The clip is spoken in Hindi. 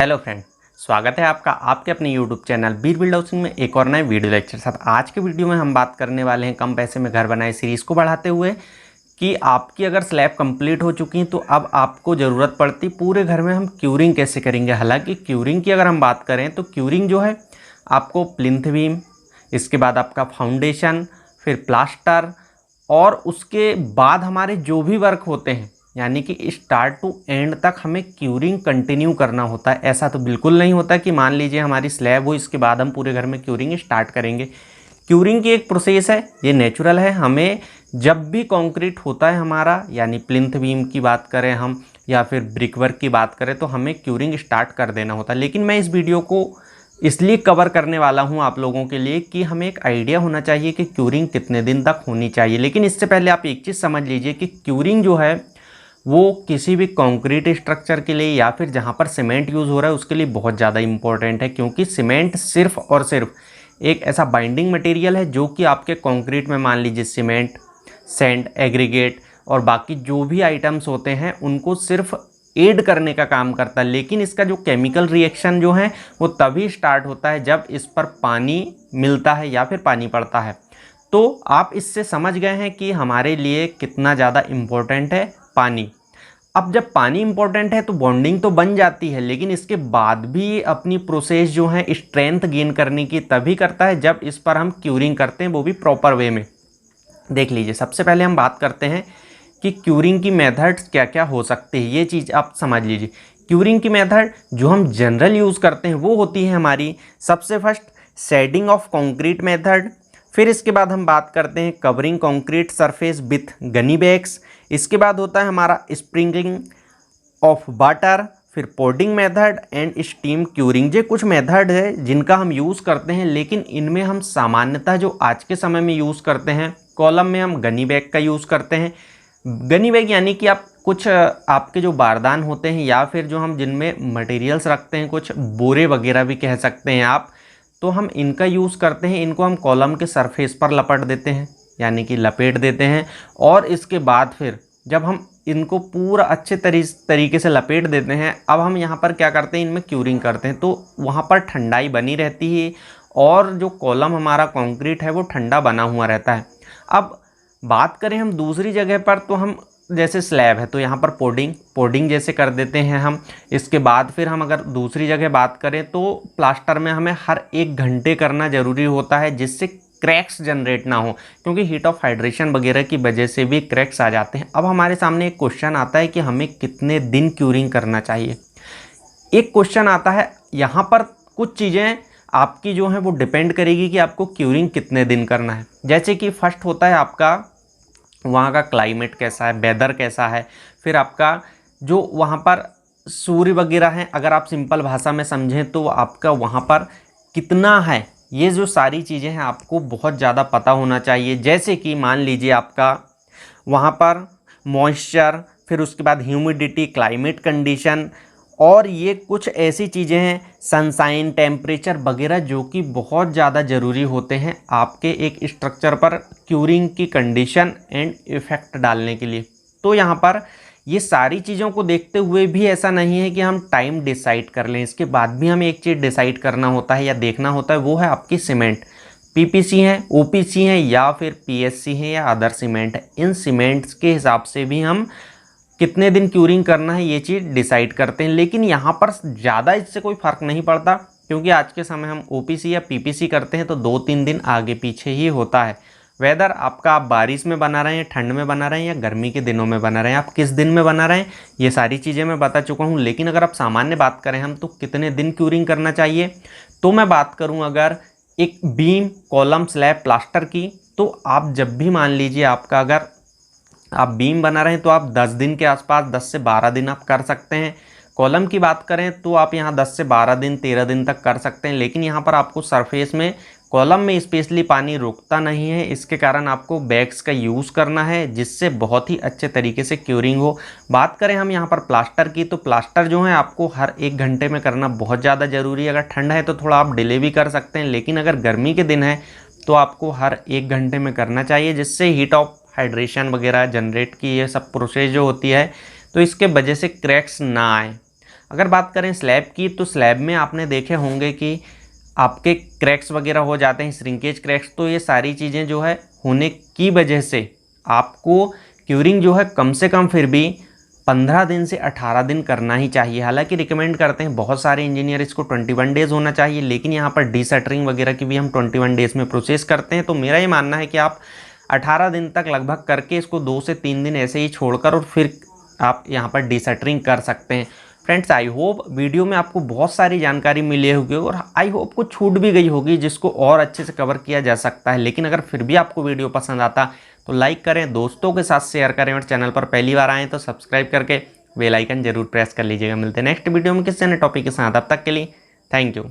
हेलो फ्रेंड, स्वागत है आपका आपके अपने यूट्यूब चैनल बीर बिल्ड हाउसिंग में एक और नए वीडियो लेक्चर साथ। आज के वीडियो में हम बात करने वाले हैं कम पैसे में घर बनाए सीरीज़ को बढ़ाते हुए कि आपकी अगर स्लैब कंप्लीट हो चुकी है तो अब आपको ज़रूरत पड़ती पूरे घर में हम क्यूरिंग कैसे करेंगे। हालांकि क्यूरिंग की अगर हम बात करें तो क्यूरिंग जो है आपको प्लिंथ बीम, इसके बाद आपका फाउंडेशन, फिर प्लास्टर और उसके बाद हमारे जो भी वर्क होते हैं यानी कि स्टार्ट टू एंड तक हमें क्यूरिंग कंटिन्यू करना होता है। ऐसा तो बिल्कुल नहीं होता कि मान लीजिए हमारी स्लैब हो इसके बाद हम पूरे घर में क्यूरिंग स्टार्ट करेंगे। क्यूरिंग की एक प्रोसेस है, ये नेचुरल है। हमें जब भी कंक्रीट होता है हमारा, यानी प्लिंथ बीम की बात करें हम या फिर ब्रिक वर्क की बात करें, तो हमें क्यूरिंग स्टार्ट कर देना होता है। लेकिन मैं इस वीडियो को इसलिए कवर करने वाला हूं आप लोगों के लिए कि हमें एक आइडिया होना चाहिए कि क्यूरिंग कितने दिन तक होनी चाहिए। लेकिन इससे पहले आप एक चीज़ समझ लीजिए कि क्यूरिंग जो है वो किसी भी कंक्रीट स्ट्रक्चर के लिए या फिर जहाँ पर सीमेंट यूज़ हो रहा है उसके लिए बहुत ज़्यादा इंपॉर्टेंट है, क्योंकि सीमेंट सिर्फ और सिर्फ एक ऐसा बाइंडिंग मटेरियल है जो कि आपके कंक्रीट में मान लीजिए सीमेंट, सैंड, एग्रीगेट और बाकी जो भी आइटम्स होते हैं उनको सिर्फ ऐड करने का काम करता है। लेकिन इसका जो केमिकल रिएक्शन जो है वो तभी स्टार्ट होता है जब इस पर पानी मिलता है या फिर पानी पड़ता है। तो आप इससे समझ गए हैं कि हमारे लिए कितना ज़्यादा इम्पोर्टेंट है पानी। अब जब पानी इंपॉर्टेंट है तो बॉन्डिंग तो बन जाती है, लेकिन इसके बाद भी अपनी प्रोसेस जो है स्ट्रेंथ गेन करने की तभी करता है जब इस पर हम क्यूरिंग करते हैं, वो भी प्रॉपर वे में। देख लीजिए, सबसे पहले हम बात करते हैं कि क्यूरिंग की मेथड्स क्या क्या हो सकते हैं। ये चीज़ आप समझ लीजिए। क्यूरिंग की मेथड जो हम जनरल यूज़ करते हैं वो होती है हमारी सबसे first shedding of concrete method. फिर इसके बाद हम बात करते हैं covering concrete surface with Ghani bags. इसके बाद होता है हमारा स्प्रिंकलिंग ऑफ वाटर, फिर porting method and steam curing. ये कुछ मेथड है जिनका हम यूज़ करते हैं, लेकिन इनमें हम सामान्यतः जो आज के समय में यूज़ करते हैं, कॉलम में हम गनी बैग का यूज़ करते हैं। गनी बैग यानी कि आप कुछ आपके जो बारदान होते हैं या फिर जो हम जिनमें मटेरियल्स रखते हैं, कुछ बोरे वगैरह भी कह सकते हैं आप, तो हम इनका यूज़ करते हैं। इनको हम कॉलम के सरफेस पर लपेट देते हैं, यानी कि लपेट देते हैं। और इसके बाद फिर जब हम इनको पूरा अच्छे तरीके से लपेट देते हैं, अब हम यहाँ पर क्या करते हैं, इनमें क्यूरिंग करते हैं। तो वहाँ पर ठंडाई बनी रहती है और जो कॉलम हमारा कंक्रीट है वो ठंडा बना हुआ रहता है। अब बात करें हम दूसरी जगह पर, तो हम जैसे स्लैब है तो यहाँ पर पोडिंग जैसे कर देते हैं हम। इसके बाद फिर हम अगर दूसरी जगह बात करें तो प्लास्टर में हमें हर 1 घंटे करना ज़रूरी होता है, जिससे क्रैक्स जनरेट ना हो, क्योंकि हीट ऑफ हाइड्रेशन वगैरह की वजह से भी क्रैक्स आ जाते हैं। अब हमारे सामने एक क्वेश्चन आता है कि हमें कितने दिन क्यूरिंग करना चाहिए। एक क्वेश्चन आता है यहाँ पर, कुछ चीज़ें आपकी जो हैं वो डिपेंड करेगी कि आपको क्यूरिंग कितने दिन करना है। जैसे कि फर्स्ट होता है आपका वहाँ का क्लाइमेट कैसा है, वेदर कैसा है, फिर आपका जो वहाँ पर सूर्य वगैरह हैं, अगर आप सिंपल भाषा में समझें तो आपका वहाँ पर कितना है, ये जो सारी चीज़ें हैं आपको बहुत ज़्यादा पता होना चाहिए। जैसे कि मान लीजिए आपका वहाँ पर मॉइस्चर, फिर उसके बाद ह्यूमिडिटी, क्लाइमेट कंडीशन, और ये कुछ ऐसी चीज़ें हैं, सनसाइन, टेम्परेचर वगैरह, जो कि बहुत ज़्यादा ज़रूरी होते हैं आपके एक स्ट्रक्चर पर क्यूरिंग की कंडीशन एंड इफ़ेक्ट डालने के लिए। तो यहाँ पर ये सारी चीज़ों को देखते हुए भी ऐसा नहीं है कि हम टाइम डिसाइड कर लें, इसके बाद भी हमें एक चीज़ डिसाइड करना होता है या देखना होता है, वो है आपकी सीमेंट। पीपीसी है, ओपीसी है या फिर पीएससी है या अदर सीमेंट है। इन सीमेंट्स के हिसाब से भी हम कितने दिन क्यूरिंग करना है ये चीज़ डिसाइड करते हैं। लेकिन यहाँ पर ज़्यादा इससे कोई फ़र्क नहीं पड़ता, क्योंकि आज के समय हम ओपीसी या पीपीसी करते हैं तो 2-3 दिन आगे पीछे ही होता है। वेदर आपका, आप बारिश में बना रहे हैं, ठंड में बना रहे हैं या गर्मी के दिनों में बना रहे हैं, आप किस दिन में बना रहे हैं, ये सारी चीज़ें मैं बता चुका हूँ। लेकिन अगर आप सामान्य बात करें हम, तो कितने दिन क्यूरिंग करना चाहिए, तो मैं बात करूँ अगर एक बीम, कॉलम, स्लैब, प्लास्टर की, तो आप जब भी मान लीजिए आपका अगर आप बीम बना रहे हैं तो आप 10 दिन के आसपास, 10 से 12 दिन आप कर सकते हैं। कॉलम की बात करें तो आप यहाँ 10 से 12 दिन, 13 दिन तक कर सकते हैं। लेकिन यहाँ पर आपको सरफेस में, कॉलम में स्पेशली पानी रुकता नहीं है, इसके कारण आपको बैग्स का यूज़ करना है, जिससे बहुत ही अच्छे तरीके से क्यूरिंग हो। बात करें हम यहाँ पर प्लास्टर की, तो प्लास्टर जो है आपको हर 1 घंटे में करना बहुत ज़्यादा ज़रूरी है। अगर ठंड है तो थोड़ा आप डिले भी कर सकते हैं, लेकिन अगर गर्मी के दिन है तो आपको हर 1 घंटे में करना चाहिए, जिससे हीट ऑफ हाइड्रेशन वगैरह जनरेट की ये सब प्रोसेस जो होती है, तो इसके वजह से क्रैक्स ना आए। अगर बात करें स्लैब की, तो स्लैब में आपने देखे होंगे कि आपके क्रैक्स वगैरह हो जाते हैं, श्रिंकेज क्रैक्स। तो ये सारी चीज़ें जो है होने की वजह से आपको क्यूरिंग जो है कम से कम फिर भी 15 दिन से 18 दिन करना ही चाहिए। हालांकि रिकमेंड करते हैं बहुत सारे इंजीनियर इसको 21 डेज़ होना चाहिए, लेकिन यहाँ पर डीशटरिंग वगैरह की भी हम 21 डेज़ में प्रोसेस करते हैं। तो मेरा ये मानना है कि आप 18 दिन तक लगभग करके इसको 2 से 3 दिन ऐसे ही छोड़कर और फिर आप यहाँ पर डीशटरिंग कर सकते हैं। फ्रेंड्स, आई होप वीडियो में आपको बहुत सारी जानकारी मिली होगी और आई होप कुछ छूट भी गई होगी जिसको और अच्छे से कवर किया जा सकता है। लेकिन अगर फिर भी आपको वीडियो पसंद आता तो लाइक करें, दोस्तों के साथ शेयर करें और चैनल पर पहली बार आएँ तो सब्सक्राइब करके बेल आइकन जरूर प्रेस कर लीजिएगा। मिलते हैं नेक्स्ट वीडियो में किसी नए टॉपिक के साथ। अब तक के लिए थैंक यू।